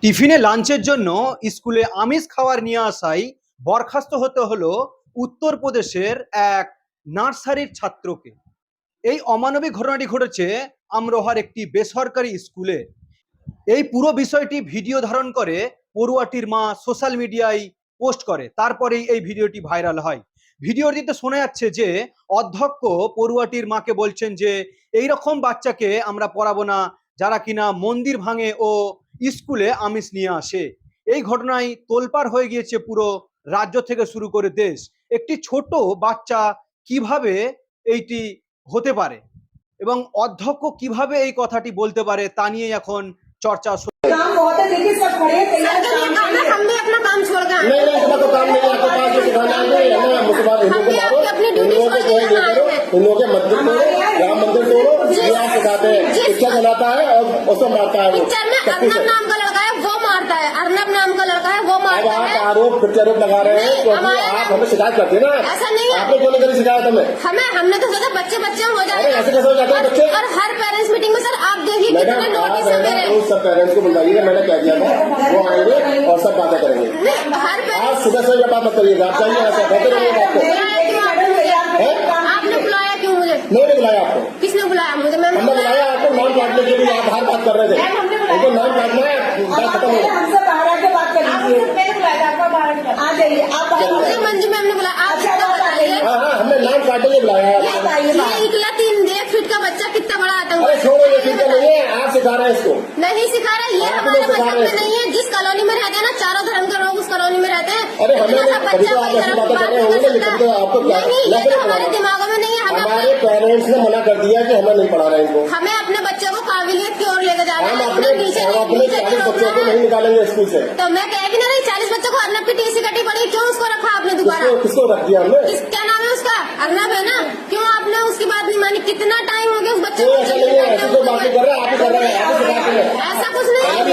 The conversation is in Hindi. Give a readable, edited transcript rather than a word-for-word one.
টিফিনে লাঞ্চের জন্য স্কুলে আমিষ খাবার নিয়ে আসায় বরখাস্ত হতে হলো উত্তরপ্রদেশের এক নার্সারির ছাত্রকে। এই অমানবিক ঘটনাটি ঘটেছে আমরোহার একটি বেসরকারি স্কুলে। এই পুরো বিষয়টি ভিডিও ধারণ করে পড়ুয়াটির মা সোশ্যাল মিডিয়ায় পোস্ট করে, তারপরেই এই ভিডিওটি ভাইরাল হয়। ভিডিওটিতে শোনা যাচ্ছে যে অধ্যক্ষ পড়ুয়াটির মাকে বলছেন যে এই রকম বাচ্চাকে আমরা পড়াবো না যারা কিনা মন্দির ভাঙে ও স্কুলে আমিষ নিয়ে আসে। এই ঘটনায় তোলপাড় হয়ে গিয়েছে পুরো রাজ্য থেকে শুরু করে দেশ। একটি ছোট বাচ্চা কিভাবে এইটি হতে পারে এবং অধ্যক্ষ কিভাবে এই কথাটি বলতে পারে তা নিয়ে এখন চর্চা। काम बहुत है, देखिए सब खड़े हैं तैयार काम के लिए। हम भी अपना काम छोड़ गए। नहीं इसका तो काम नहीं है, आपके पास जो सिखाना है ना मुसलमान हिंदू को मारो, अपनी ड्यूटी हिंदुओं के जो है ये करो, हिंदुओं के मंदिर तोड़ो, राम मंदिर तोड़ो, ये आप सिखाते हैं। पिक्चर बनाता है और उसको मारता है। पिक्चर में अर्नब नाम का लड़का है वो मारता है, अर्नब नाम का लड़का है वो अब मारता आप है। आरोप प्रत्यारोप लगा रहे हैं क्योंकि आप हमें शिकायत करते हैं ना। ऐसा नहीं है। आपने क्यों नहीं करी शिकायत हमें? हमने तो सोचा बच्चे बच्चे हो अरे जाए। ऐसे कैसे हो जाते हैं बच्चे? और हर पेरेंट्स मीटिंग में सर आप देखिए कितने मैडम आप नोटिस है है ना मेरे। उन सब पेरेंट्स को बुलाइए, मैंने कह दिया था वो आएंगे और सब बातें करेंगे। हर आज पेरेंट्स सुबह से ये बात मत करिएगा, आप जाइए ऐसा कहते रहिए आपको। आपने बुलाया क्यों मुझे? नहीं बुलाया आपको, किसने बुलाया मुझे? मैं हमने बुलाया आपको नाम काटने के लिए। आप बाहर बात कर रहे थे, उनको नाम काटना है, बात खत्म हो गई। हमसे बाहर आके बात कर लीजिए। आ जाइए आप बाहर मुझे मंजू मैम ने बुलाया। आप अच्छा, इतना बात आ गई। बताइए, हाँ हाँ हमने नाम काटने के लिए बुलाया है आपको। बताइए ये बात। निकला 1 फीट का बच्चा कितना बड़ा आतंक। अरे छोड़ो ये ठीक नहीं है, आप सिखा रहे हैं इसको। नहीं सिखा रहे, ये आप हमारे लोग सिखा मतलब रहे में हैं। नहीं है। जिस कॉलोनी में रहते हैं ना, चारों धर्म के लोग उस कॉलोनी में रहते हैं। अरे हमें इतना सा कभी बच्चा तो आप कोई ऐसी धर्म बातें की कर बात रहे नहीं होंगे, कर लेकिन तो आपको सकता। नहीं ये लेकिन तो हमारे दिमागों में नहीं है। हमारे पेरेंट्स ने मना कर दिया कि हमें नहीं पढ़ा रहे इनको। हमें अपने बच्चों को काबिलियत की ओर लेकर जाना हम है। अपने उन्हें नीचे हम अपने 40 बच्चों को नहीं निकालेंगे स्कूल से। तो मैं कह भी नहीं, 40 बच्चों को अर्नब की टीसी कटी पड़ी, क्यों उसको रखा आपने दोबारा? किसको रख दिया हमने? क्या नाम है उसका? अर्नब है ना? क्यों आपने उसकी बात नहीं मानी? कितना टाइम हो गया उस बच्चे कोई ऐसा नहीं है, ऐसी कोई बात नहीं कर रहे, आप ही कर रहे हैं, आप ही सिखाते हैं। ऐसा कुछ नहीं है।